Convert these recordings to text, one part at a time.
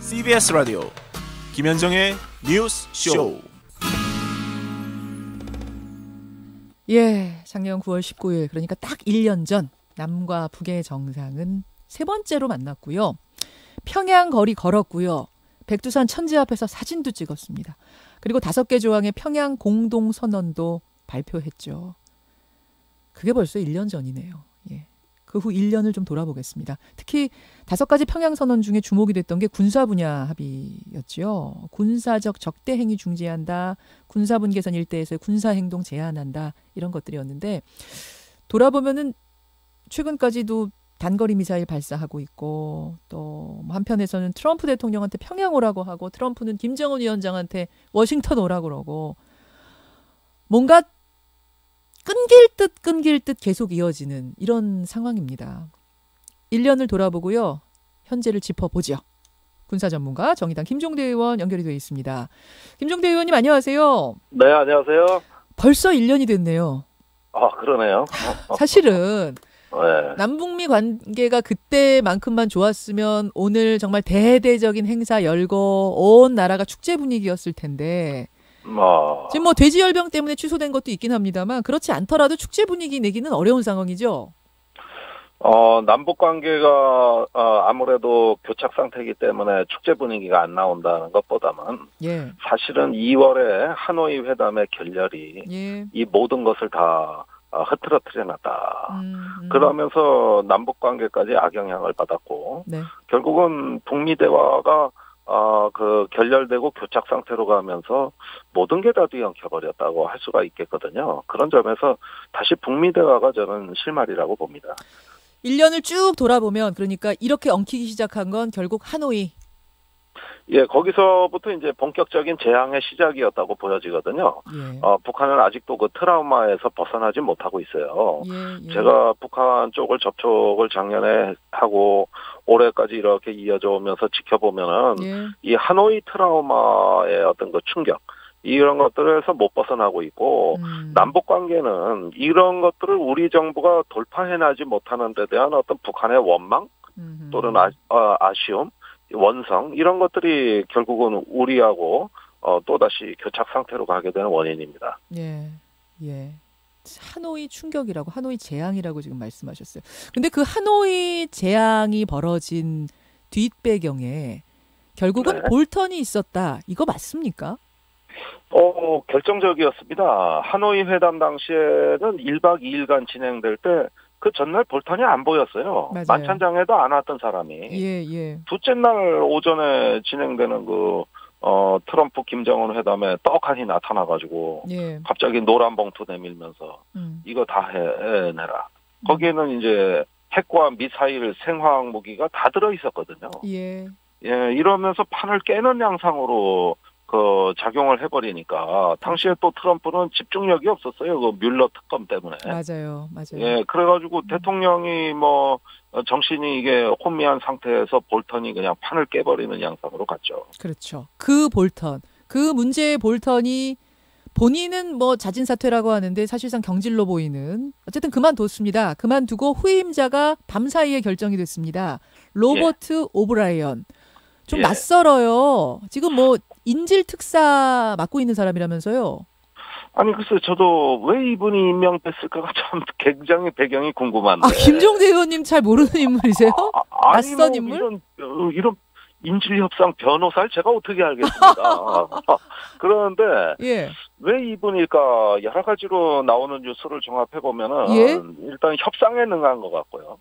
CBS 라디오 김현정의 뉴스 쇼. 예, 작년 9월 19일 그러니까 딱 1년 전 남과 북의 정상은 세 번째로 만났고요. 평양 거리 걸었고요. 백두산 천지 앞에서 사진도 찍었습니다. 그리고 5개 조항의 평양 공동선언도 발표했죠. 그게 벌써 1년 전이네요. 예. 그 후 1년을 좀 돌아보겠습니다. 특히 5가지 평양선언 중에 주목이 됐던 게 군사 분야 합의였죠. 군사적 적대 행위 중지한다. 군사분 개선 일대에서의 군사행동 제한한다. 이런 것들이었는데 돌아보면은 최근까지도 단거리 미사일 발사하고 있고 또 한편에서는 트럼프 대통령한테 평양 오라고 하고 트럼프는 김정은 위원장한테 워싱턴 오라고 그러고 뭔가 끊길 듯 계속 이어지는 이런 상황입니다. 1년을 돌아보고요. 현재를 짚어보죠. 군사 전문가 정의당 김종대 의원 연결이 되어 있습니다. 김종대 의원님 안녕하세요. 네, 안녕하세요. 벌써 1년이 됐네요. 아, 그러네요. 사실은 네. 남북미 관계가 그때만큼만 좋았으면 오늘 정말 대대적인 행사 열고 온 나라가 축제 분위기였을 텐데 지금 뭐 돼지열병 때문에 취소된 것도 있긴 합니다만 그렇지 않더라도 축제 분위기 내기는 어려운 상황이죠. 남북 관계가 아무래도 교착 상태이기 때문에 축제 분위기가 안 나온다는 것보다는 예. 사실은 2월에 하노이 회담의 결렬이 예. 이 모든 것을 다 흐트러뜨려놨다. 그러면서 남북 관계까지 악영향을 받았고 네. 결국은 북미 대화가 결렬되고 교착 상태로 가면서 모든 게 다 뒤엉켜버렸다고 할 수가 있겠거든요. 그런 점에서 다시 북미 대화가 저는 실마리라고 봅니다. 1년을 쭉 돌아보면 그러니까 이렇게 엉키기 시작한 건 결국 하노이. 예, 거기서부터 이제 본격적인 재앙의 시작이었다고 보여지거든요. 예. 북한은 아직도 그 트라우마에서 벗어나지 못하고 있어요. 예. 제가 북한 쪽을 접촉을 작년에 하고 올해까지 이렇게 이어져 오면서 지켜보면은 예. 이 하노이 트라우마의 어떤 그 충격 이런 것들에서 못 벗어나고 있고 남북 관계는 이런 것들을 우리 정부가 돌파해내지 못하는 데 대한 어떤 북한의 원망 또는 아쉬움 원성 이런 것들이 결국은 우리하고 또다시 교착 상태로 가게 되는 원인입니다. 예. 하노이 충격이라고 하노이 재앙이라고 지금 말씀하셨어요. 근데 그 하노이 재앙이 벌어진 뒷배경에 결국은 네. 볼턴이 있었다. 이거 맞습니까? 결정적이었습니다. 하노이 회담 당시에는 1박 2일간 진행될 때 그 전날 볼턴이 안 보였어요. 맞아요. 만찬장에도 안 왔던 사람이. 예. 둘째 날 오전에 진행되는 트럼프 김정은 회담에 떡하니 나타나가지고 예. 갑자기 노란 봉투 내밀면서 이거 다 해내라. 거기에는 이제 핵과 미사일, 생화학 무기가 다 들어 있었거든요. 예, 이러면서 판을 깨는 양상으로 작용을 해버리니까 당시에 또 트럼프는 집중력이 없었어요. 그 뮬러 특검 때문에. 맞아요. 예, 그래가지고 대통령이 정신이 이게 혼미한 상태에서 볼턴이 그냥 판을 깨버리는 양상으로 갔죠. 그렇죠. 그 볼턴, 그 문제의 볼턴이 본인은 자진 사퇴라고 하는데 사실상 경질로 보이는 어쨌든 그만뒀습니다. 그만두고 후임자가 밤사이에 결정이 됐습니다. 로버트 오브라이언. 좀 낯설어요. 지금 인질 특사 맡고 있는 사람이라면서요. 아니 글쎄 저도 왜 이분이 임명됐을까가 참 굉장히 배경이 궁금한데. 김종대 의원님 잘 모르는 인물이세요? 낯선 인물? 이런 인질 협상 변호사를 제가 어떻게 알겠습니까? 그런데 왜 이분일까 여러 가지로 나오는 뉴스를 종합해 보면은 일단 협상에 능한 것 같고요.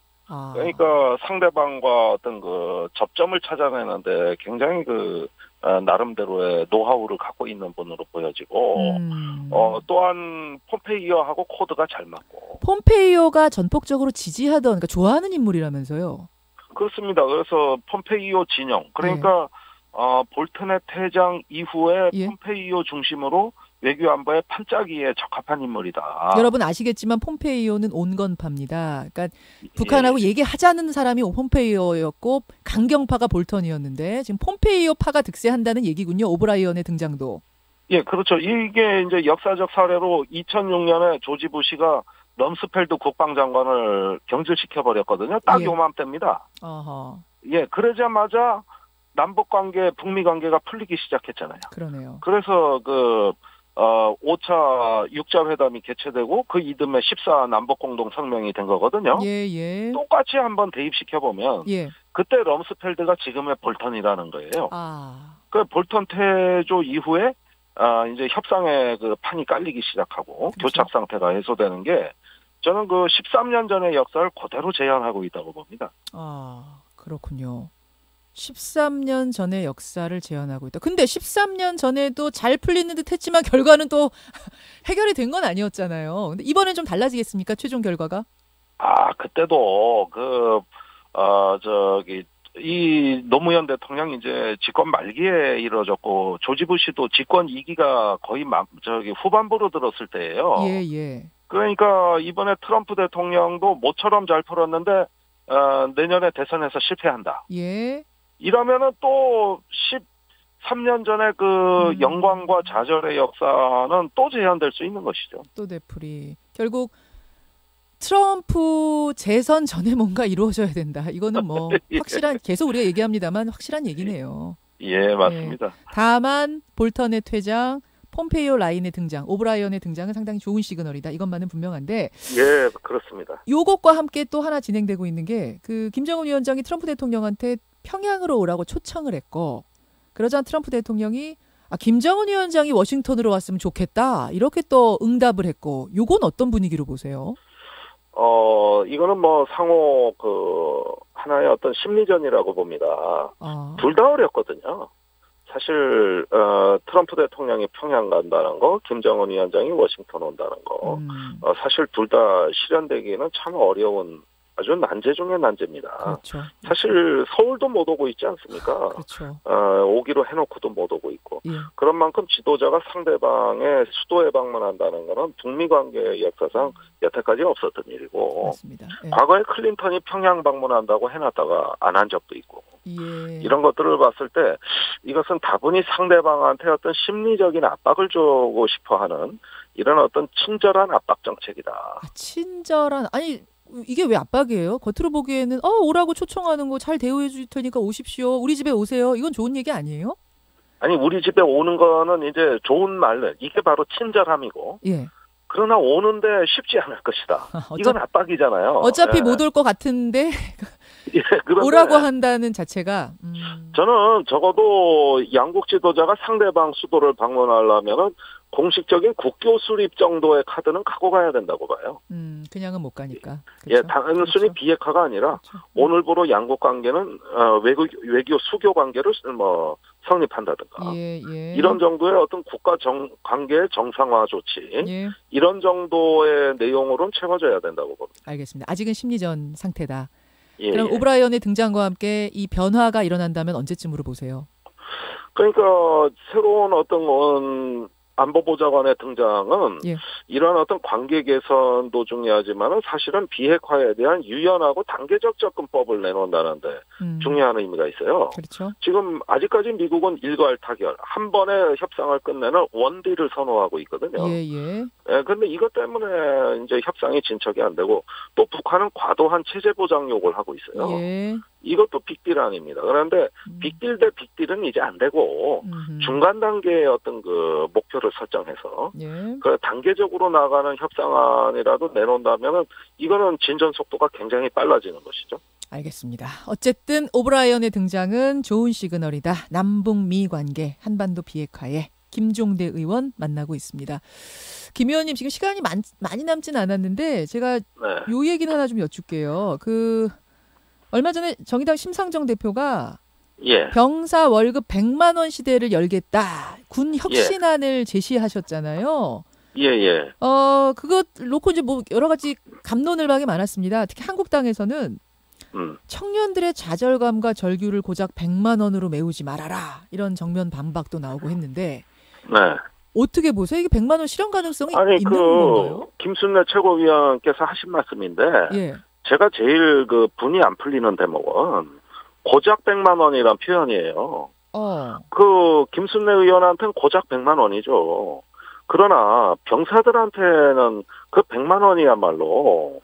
그러니까 상대방과 어떤 접점을 찾아내는데 굉장히 나름대로의 노하우를 갖고 있는 분으로 보여지고, 또한 폼페이오하고 코드가 잘 맞고. 폼페이오가 전폭적으로 지지하던, 그러니까 좋아하는 인물이라면서요? 그렇습니다. 그래서 폼페이오 진영, 그러니까 볼턴의 퇴장 이후에 폼페이오 중심으로 외교안보의 판짜기에 적합한 인물이다. 여러분 아시겠지만 폼페이오는 온건파입니다. 그러니까 북한하고 얘기하자는 사람이 폼페이오였고 강경파가 볼턴이었는데 지금 폼페이오파가 득세한다는 얘기군요. 오브라이언의 등장도. 예, 그렇죠. 이게 이제 역사적 사례로 2006년에 조지 부시가 럼스펠드 국방장관을 경질시켜버렸거든요. 딱 요맘때입니다. 어허. 예, 그러자마자 남북 관계, 북미 관계가 풀리기 시작했잖아요. 그러네요. 그래서 5차 6자 회담이 개최되고 그 이듬해 14 남북 공동 성명이 된 거거든요. 예. 똑같이 한번 대입시켜 보면 예. 그때 럼스펠드가 지금의 볼턴이라는 거예요. 아. 그 볼턴 퇴조 이후에 이제 협상의 그 판이 깔리기 시작하고 그렇죠. 교착 상태가 해소되는 게 저는 그 13년 전의 역사를 그대로 재현하고 있다고 봅니다. 아, 그렇군요. 13년 전의 역사를 재현하고 있다. 근데 13년 전에도 잘 풀리는 듯 했지만 결과는 또 해결이 된 건 아니었잖아요. 근데 이번엔 좀 달라지겠습니까? 최종 결과가? 그때도 이 노무현 대통령이 이제 집권 말기에 이루어졌고 조지 부시도 집권 2기가 거의 후반부로 들었을 때예요. 예. 그러니까 이번에 트럼프 대통령도 모처럼 잘 풀었는데 내년에 대선에서 실패한다. 예. 이러면은 또 13년 전에 그 영광과 좌절의 역사는 또 재현될 수 있는 것이죠. 또 되풀이. 결국 트럼프 재선 전에 뭔가 이루어져야 된다. 이거는 뭐 확실한, 계속 우리가 얘기합니다만 확실한 얘기네요. 예, 맞습니다. 다만 볼턴의 퇴장, 폼페이오 라인의 등장, 오브라이언의 등장은 상당히 좋은 시그널이다. 이것만은 분명한데. 예, 그렇습니다. 요것과 함께 또 하나 진행되고 있는 게 그 김정은 위원장이 트럼프 대통령한테 평양으로 오라고 초청을 했고, 그러자 트럼프 대통령이 김정은 위원장이 워싱턴으로 왔으면 좋겠다. 이렇게 또 응답을 했고, 요건 어떤 분위기로 보세요? 이거는 뭐 상호 하나의 어떤 심리전이라고 봅니다. 둘 다 어렵거든요. 사실 트럼프 대통령이 평양 간다는 거, 김정은 위원장이 워싱턴 온다는 거, 사실 둘 다 실현되기는 참 어려운 아주 난제 중의 난제입니다. 그렇죠. 사실 서울도 못 오고 있지 않습니까? 그렇죠. 오기로 해놓고도 못 오고 있고. 예. 그런 만큼 지도자가 상대방의 수도에 방문한다는 것은 북미 관계 역사상 여태까지 없었던 일이고. 맞습니다. 예. 과거에 클린턴이 평양 방문한다고 해놨다가 안 한 적도 있고. 예. 이런 것들을 봤을 때 이것은 다분히 상대방한테 어떤 심리적인 압박을 주고 싶어하는 이런 어떤 친절한 압박 정책이다. 친절한, 아니 이게 왜 압박이에요? 겉으로 보기에는 오라고 초청하는 거 잘 대우해 줄 테니까 오십시오. 우리 집에 오세요. 이건 좋은 얘기 아니에요? 아니 우리 집에 오는 거는 이제 좋은 말, 이게 바로 친절함이고. 예. 그러나 오는데 쉽지 않을 것이다. 이건 압박이잖아요. 어차피 못 올 것 같은데 예, 오라고 한다는 자체가. 저는 적어도 양국 지도자가 상대방 수도를 방문하려면은 공식적인 국교 수립 정도의 카드는 갖고 가야 된다고 봐요. 그냥은 못 가니까. 그렇죠? 예, 단순히 그렇죠. 비핵화가 아니라 그렇죠. 오늘부로 양국 관계는 외교 수교 관계를 성립한다든가. 예. 이런 정도의 어떤 국가 관계의 정상화 조치. 예. 이런 정도의 내용으로는 채워져야 된다고 봅니다. 알겠습니다. 아직은 심리전 상태다. 예, 그럼 오브라이언의 등장과 함께 이 변화가 일어난다면 언제쯤으로 보세요? 그러니까 새로운 어떤 안보보좌관의 등장은 이런 어떤 관계 개선도 중요하지만은 사실은 비핵화에 대한 유연하고 단계적 접근법을 내놓는다는데 중요한 의미가 있어요. 그렇죠. 지금 아직까지 미국은 일괄타결, 한 번에 협상을 끝내는 원딜을 선호하고 있거든요. 예. 근데 이것 때문에 이제 협상이 진척이 안 되고 또 북한은 과도한 체제 보장 요구를 하고 있어요. 예. 이것도 빅딜 아닙니다. 그런데 빅딜 대 빅딜은 이제 안 되고 중간 단계의 어떤 그 목표를 설정해서 그 단계적으로 나가는 협상안이라도 내놓는다면은 이거는 진전 속도가 굉장히 빨라지는 것이죠. 알겠습니다. 어쨌든 오브라이언의 등장은 좋은 시그널이다. 남북미 관계, 한반도 비핵화에 김종대 의원 만나고 있습니다. 김 의원님 지금 시간이 많이 남진 않았는데 제가 요 얘기는 하나 좀 여쭐게요. 얼마 전에 정의당 심상정 대표가 병사 월급 100만 원 시대를 열겠다. 군 혁신안을 제시하셨잖아요. 그거 놓고 이제 뭐 여러 가지 갑론을박이 많았습니다. 특히 한국당에서는 청년들의 좌절감과 절규를 고작 100만 원으로 메우지 말아라. 이런 정면 반박도 나오고 했는데 어떻게 보세요? 이게 100만 원 실현 가능성이 있는 건가요? 김순례 최고위원께서 하신 말씀인데 제가 제일 분이 안 풀리는 대목은 고작 100만 원이란 표현이에요. 김순례 의원한테는 고작 100만 원이죠. 그러나 병사들한테는 그 100만 원이야말로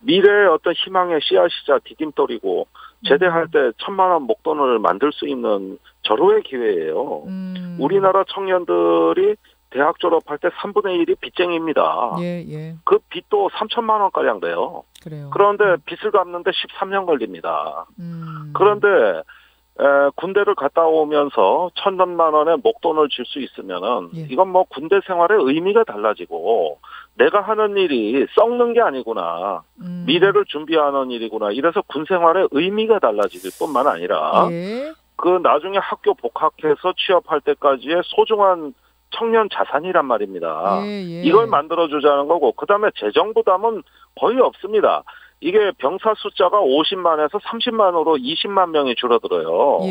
미래의 어떤 희망의 씨앗이자 디딤돌이고 제대할 때 1,000만 원 목돈을 만들 수 있는 절호의 기회예요. 우리나라 청년들이 대학 졸업할 때 3분의 1이 빚쟁이입니다. 예. 그 빚도 3천만 원가량 돼요. 그래요. 그런데 빚을 갚는데 13년 걸립니다. 그런데 군대를 갔다 오면서 1,000만 원의 목돈을 줄 수 있으면은 이건 뭐 군대 생활의 의미가 달라지고 내가 하는 일이 썩는 게 아니구나. 미래를 준비하는 일이구나. 이래서 군 생활의 의미가 달라질 뿐만 아니라 그 나중에 학교 복학해서 취업할 때까지의 소중한 청년 자산이란 말입니다. 이걸 만들어주자는 거고 그다음에 재정 부담은 거의 없습니다. 이게 병사 숫자가 50만에서 30만으로 20만 명이 줄어들어요.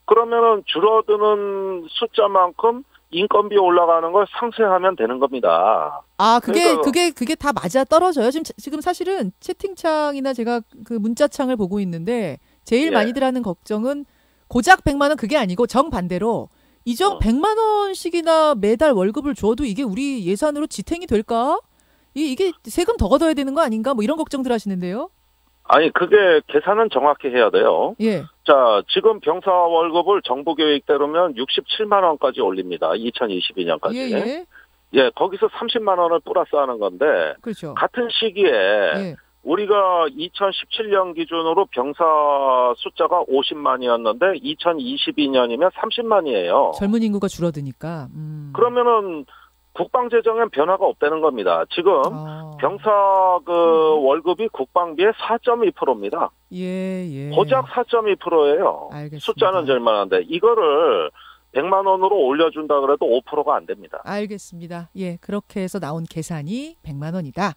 그러면은 줄어드는 숫자만큼 인건비 올라가는 걸 상쇄하면 되는 겁니다. 아, 그게 다 맞아 떨어져요. 지금 사실은 채팅창이나 제가 그 문자창을 보고 있는데 제일 많이들 하는 걱정은 고작 100만 원 그게 아니고 정반대로 이정 100만 원씩이나 매달 월급을 줘도 이게 우리 예산으로 지탱이 될까? 이게 세금 더 걷어야 되는 거 아닌가? 뭐 이런 걱정들 하시는데요. 아니 그게 계산은 정확히 해야 돼요. 자, 지금 병사 월급을 정부 계획대로면 67만 원까지 올립니다. 2022년까지. 거기서 30만 원을 플러스하는 건데 그렇죠. 같은 시기에 우리가 2017년 기준으로 병사 숫자가 50만이었는데 2022년이면 30만이에요. 젊은 인구가 줄어드니까. 그러면은 국방재정엔 변화가 없다는 겁니다. 지금 병사 그 월급이 국방비의 4.2%입니다. 고작 4.2%예요. 알겠습니다. 숫자는 절만한데 이거를 100만 원으로 올려준다 그래도 5%가 안 됩니다. 알겠습니다. 그렇게 해서 나온 계산이 100만 원이다.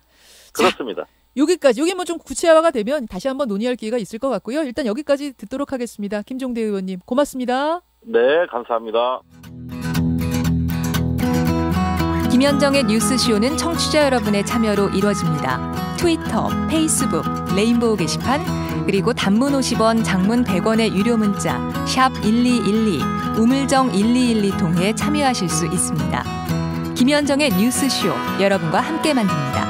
그렇습니다. 자, 여기까지. 여기 뭐 좀 구체화가 되면 다시 한번 논의할 기회가 있을 것 같고요. 일단 여기까지 듣도록 하겠습니다. 김종대 의원님 고맙습니다. 네, 감사합니다. 김현정의 뉴스쇼는 청취자 여러분의 참여로 이루어집니다. 트위터, 페이스북, 레인보우 게시판, 그리고 단문 50원, 장문 100원의 유료 문자 샵 1212, 우물정 1212 통해 참여하실 수 있습니다. 김현정의 뉴스쇼 여러분과 함께 만듭니다.